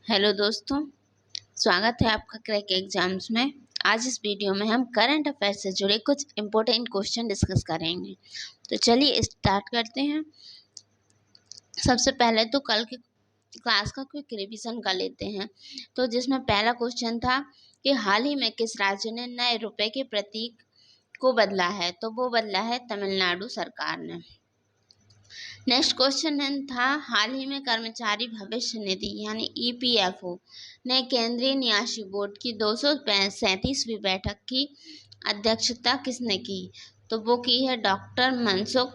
Hello दोस्तों, स्वागत है आपका क्रैक एग्जाम्स में। आज इस वीडियो में हम करंट अफेयर से जुड़े कुछ इम्पोर्टेंट क्वेश्चन डिस्कस करेंगे। तो चलिए स्टार्ट करते हैं। सबसे पहले तो कल के क्लास का क्विक रिवीजन कर लेते हैं। तो जिसमें पहला क्वेश्चन था कि हाल ही में किस राज्य ने नए रुपए के प्रतीक को बदला है, तो वो बदला है तमिलनाडु सरकार ने। नेक्स्ट क्वेश्चन था हाल ही में कर्मचारी भविष्य निधि यानी ईपीएफओ ने केंद्रीय न्यासी बोर्ड की 237वीं बैठक की अध्यक्षता किसने की, तो वो की है डॉक्टर मनसुख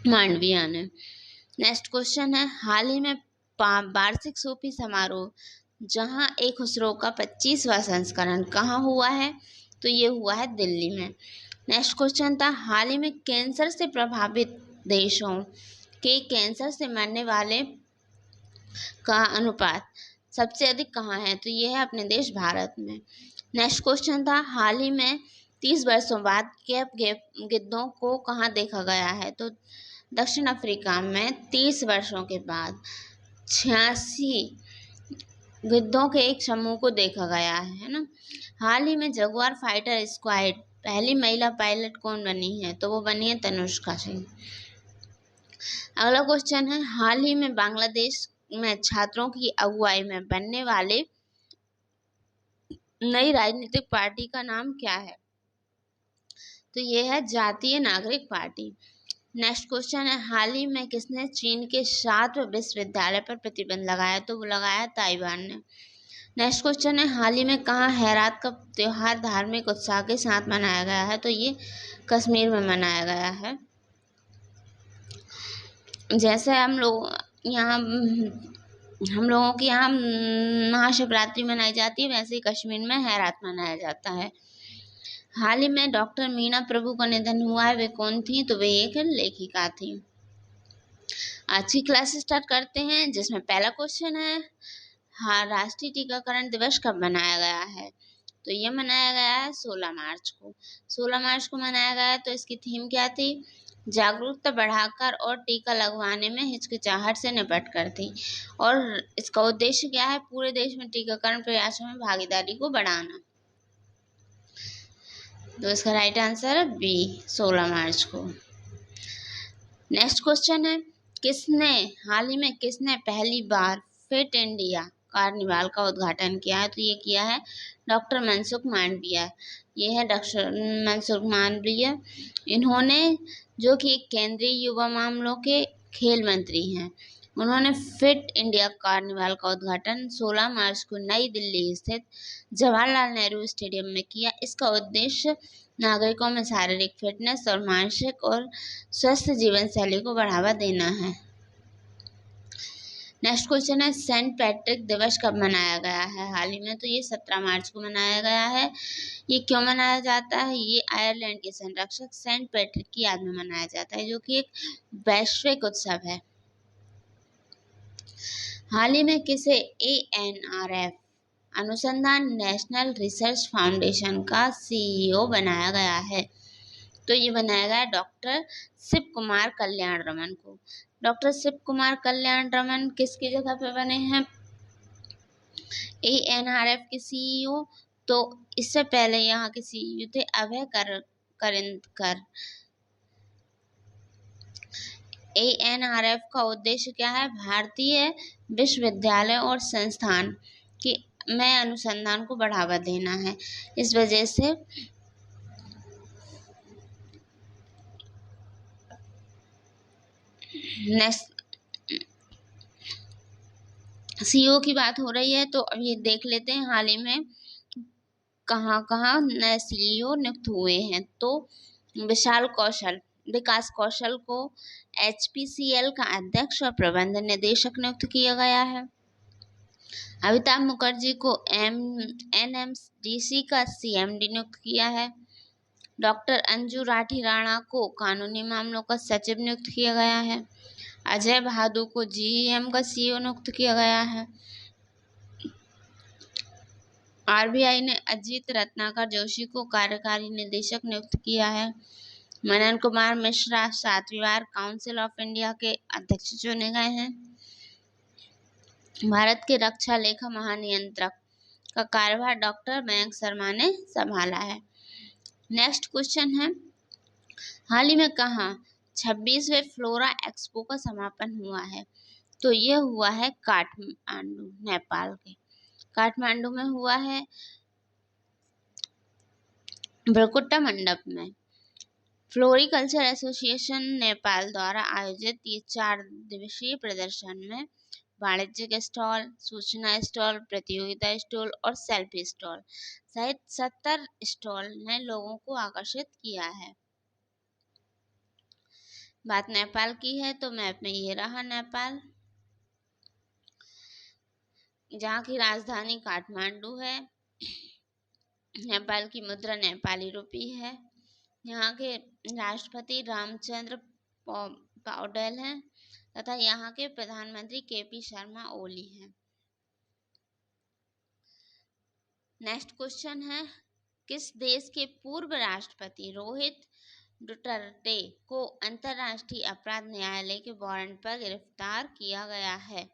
मांडविया ने। नेक्स्ट क्वेश्चन है हाल ही में वार्षिक सूफी समारोह जहां एक खुसरो का 25वां संस्करण कहाँ हुआ है, तो ये हुआ है दिल्ली में। नेक्स्ट क्वेश्चन था हाल ही में कैंसर से प्रभावित देशों के कैंसर से मरने वाले का अनुपात सबसे अधिक कहाँ है, तो ये है अपने देश भारत में। नेक्स्ट क्वेश्चन था हाल ही में 30 वर्षों बाद कैप गिद्धों को कहाँ देखा गया है, तो दक्षिण अफ्रीका में 30 वर्षों के बाद 86 गिद्धों के एक समूह को देखा गया है ना। हाल ही में जगुआर फाइटर स्क्वाड पहली महिला पायलट कौन बनी है, तो वो बनी है तनुष्का सिंह। अगला क्वेश्चन है हाल ही में बांग्लादेश में छात्रों की अगुवाई में बनने वाले नई राजनीतिक पार्टी का नाम क्या है, तो ये है जातीय नागरिक पार्टी। नेक्स्ट क्वेश्चन है हाल ही में किसने चीन के 7वें विश्वविद्यालय पर प्रतिबंध लगाया, तो वो लगाया ताइवान ने। नेक्स्ट क्वेश्चन है हाल ही में कहाँ हैरात का त्योहार धार्मिक उत्साह के साथ मनाया गया है, तो ये कश्मीर में मनाया गया है। जैसे हम लोगों के यहाँ महाशिवरात्रि मनाई जाती है, वैसे ही कश्मीर में हैरात मनाया जाता है। हाल ही में डॉक्टर मीना प्रभु का निधन हुआ है, वे कौन थी, तो वे एक लेखिका थी। आज की क्लास स्टार्ट करते हैं, जिसमें पहला क्वेश्चन है राष्ट्रीय टीकाकरण दिवस कब मनाया गया है, तो ये मनाया गया है 16 मार्च को। 16 मार्च को मनाया गया है, तो इसकी थीम क्या थी, जागरूकता बढ़ाकर और टीका लगवाने में हिचकिचाहट से निपट कर थी। और इसका उद्देश्य क्या है, पूरे देश में टीकाकरण प्रयासों में भागीदारी को बढ़ाना। तो इसका राइट आंसर है बी, 16 मार्च को। नेक्स्ट क्वेश्चन है हाल ही में किसने पहली बार फिट इंडिया कार्निवाल का उद्घाटन किया है, तो ये किया है डॉक्टर मनसुख मांडविया। ये है डॉक्टर मनसुख मांडविया। इन्होंने, जो कि एक केंद्रीय युवा मामलों के खेल मंत्री हैं, उन्होंने फिट इंडिया कार्निवाल का उद्घाटन 16 मार्च को नई दिल्ली स्थित जवाहरलाल नेहरू स्टेडियम में किया। इसका उद्देश्य नागरिकों में शारीरिक फिटनेस और मानसिक और स्वस्थ जीवन शैली को बढ़ावा देना है। नेक्स्ट क्वेश्चन है सेंट पैट्रिक दिवस कब मनाया गया है हाल ही में, तो ये 17 मार्च को मनाया गया है। ये क्यों मनाया जाता है, ये आयरलैंड के संरक्षक सेंट पैट्रिक की याद में मनाया जाता है, जो कि एक वैश्विक उत्सव है। हाल ही में किसे ANRF अनुसंधान नेशनल रिसर्च फाउंडेशन का CEO बनाया गया है, तो ये बनाया गया डॉक्टर शिव कुमार कल्याण रमन को। डॉक्टर शिव कुमार कल्याण रमन किसकी जगह पे बने हैं, ANRF के CEO। तो इससे पहले यहाँ के CEO थे अभय करिंदकर। ANRF का उद्देश्य क्या है, भारतीय विश्वविद्यालय और संस्थान में अनुसंधान को बढ़ावा देना है। इस वजह से CEO की बात हो रही है, तो अब ये देख लेते हैं हाल ही में कहाँ कहाँ नए CEO नियुक्त हुए हैं। तो विकास कौशल को HPCL का अध्यक्ष और प्रबंध निदेशक नियुक्त किया गया है। अमिताभ मुखर्जी को NMDC का CMD नियुक्त किया है। डॉक्टर अंजू राठी राणा को कानूनी मामलों का सचिव नियुक्त किया गया है। अजय बहादुर को GEM का CEO नियुक्त किया गया है। RBI ने अजीत रत्नाकर जोशी को कार्यकारी निदेशक नियुक्त किया है। मनन कुमार मिश्रा 7वीं बार काउंसिल ऑफ इंडिया के अध्यक्ष चुने गए हैं। भारत के रक्षा लेखा महानियंत्रक का कार्यभार डॉक्टर मयंक शर्मा ने संभाला है। नेक्स्ट क्वेश्चन है, हाल ही में कहाँ 26वें फ्लोरा एक्सपो का समापन हुआ है? तो ये हुआ है काठमांडू, नेपाल के काठमांडू में हुआ है, ब्रकुटा मंडप में। फ्लोरिकल्चर एसोसिएशन नेपाल द्वारा आयोजित ये 4 दिवसीय प्रदर्शन में वाणिज्यिक स्टॉल, सूचना स्टॉल, प्रतियोगिता स्टॉल और सेल्फी स्टॉल सहित 70 स्टॉल ने लोगों को आकर्षित किया है। बात नेपाल की है तो मैप में ये रहा नेपाल, जहाँ की राजधानी काठमांडू है। नेपाल की मुद्रा नेपाली रुपी है। यहाँ के राष्ट्रपति रामचंद्र पौडेल हैं तथा यहाँ के प्रधानमंत्री केपी शर्मा ओली हैं। नेक्स्ट क्वेश्चन है, किस देश के पूर्व राष्ट्रपति रोहित डुटर्टे को अंतर्राष्ट्रीय अपराध न्यायालय के वारंट पर गिरफ्तार किया गया है?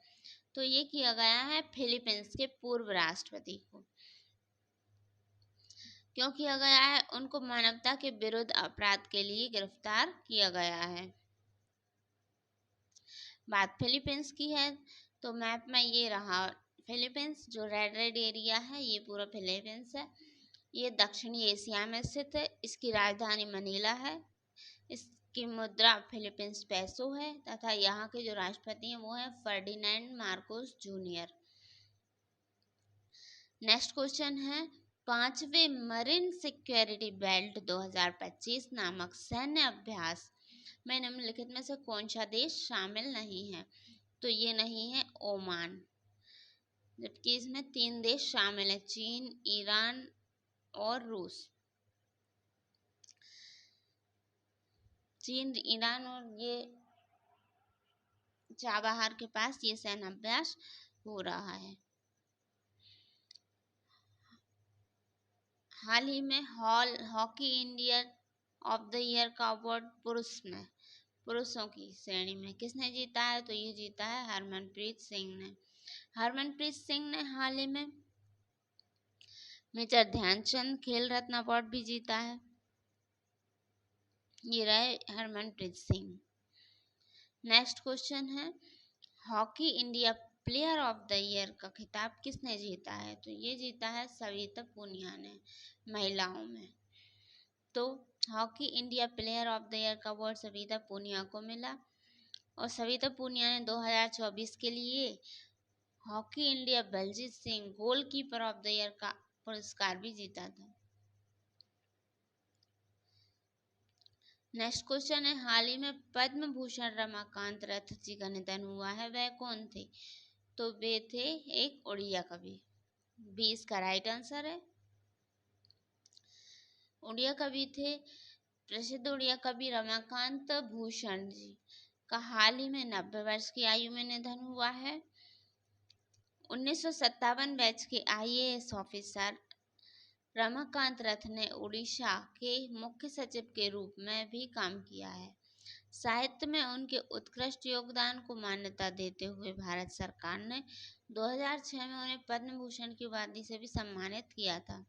तो ये किया गया है फिलीपींस के पूर्व राष्ट्रपति को। क्यों किया गया है? उनको मानवता के विरुद्ध अपराध के लिए गिरफ्तार किया गया है। बात फिलीपींस की है तो मैप में ये रहा फिलीपींस, जो रेड एरिया है ये पूरा फिलीपींस है। ये दक्षिणी एशिया में स्थित है। इसकी राजधानी मनीला है। इसकी मुद्रा फिलीपींस पैसो है तथा यहाँ के जो राष्ट्रपति हैं वो है Ferdinand Marcos junior. Next question है, 5वें मरीन सिक्योरिटी बेल्ट 2025 नामक सैन्य अभ्यास में निम्नलिखित में से कौन सा देश शामिल नहीं है? तो ये नहीं है ओमान, जबकि इसमें 3 देश शामिल हैं, चीन, ईरान और रूस। चीन, ईरान और ये चाबहार के पास ये सैन्य अभ्यास हो रहा है। हाल ही में hockey India of the year का अवार्ड पुरुषों की श्रेणी में किसने जीता है? तो ये जीता है हरमनप्रीत सिंह ने। हरमनप्रीत सिंह ने हाल ही में मेजर ध्यानचंद खेल रत्न अवार्ड भी जीता है। ये रहे हरमनप्रीत सिंह। नेक्स्ट क्वेश्चन है, hockey India player of the year का खिताब किसने जीता है? तो ये जीता है सविता पूनिया ने महिलाओं में। तो hockey India player of the year का अवार्ड सविता पूनिया को मिला और सविता पूनिया ने 2024 के लिए hockey India Baljit Singh goalkeeper of the year का पुरस्कार भी जीता था। नेक्स्ट क्वेश्चन है, हाल ही में पद्म भूषण रमाकांत रथ जी का निधन हुआ है, वह कौन थे? तो वे थे एक उड़िया कवि। 20 का राइट आंसर है। उड़िया कवि थे प्रसिद्ध उड़िया कवि रमाकांत भूषण जी का हाल ही में 90 वर्ष की आयु में निधन हुआ है। 1957 बैच के IAS ऑफिसर रमाकांत रथ ने उड़ीसा के मुख्य सचिव के रूप में भी काम किया है। साहित्य में उनके उत्कृष्ट योगदान को मान्यता देते हुए भारत सरकार ने 2006 में उन्हें पद्म भूषण की उपाधि से भी सम्मानित किया था।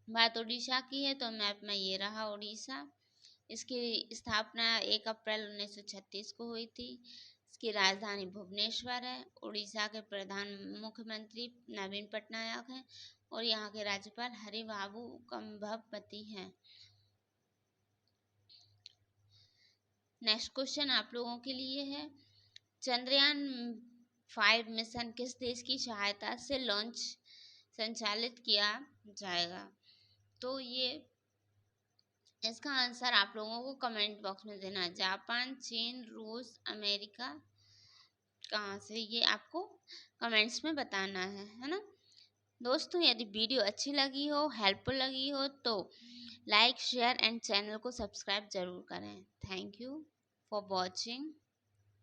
बात उड़ीसा की है तो मैप में ये रहा उड़ीसा। इसकी स्थापना 1 अप्रैल 1936 को हुई थी। इसकी राजधानी भुवनेश्वर है। उड़ीसा के प्रधान मुख्यमंत्री नवीन पटनायक हैं और यहाँ के राज्यपाल हरिबाबू कंभवती हैं। नेक्स्ट क्वेश्चन आप लोगों के लिए है, चंद्रयान 5 मिशन किस देश की सहायता से लॉन्च संचालित किया जाएगा? तो ये इसका आंसर आप लोगों को कमेंट बॉक्स में देना है। जापान, चीन, रूस, अमेरिका, कहाँ से, ये आपको कमेंट्स में बताना है ना दोस्तों। यदि वीडियो अच्छी लगी हो, हेल्पफुल लगी हो तो लाइक, शेयर एंड चैनल को सब्सक्राइब जरूर करें। Thank you for watching.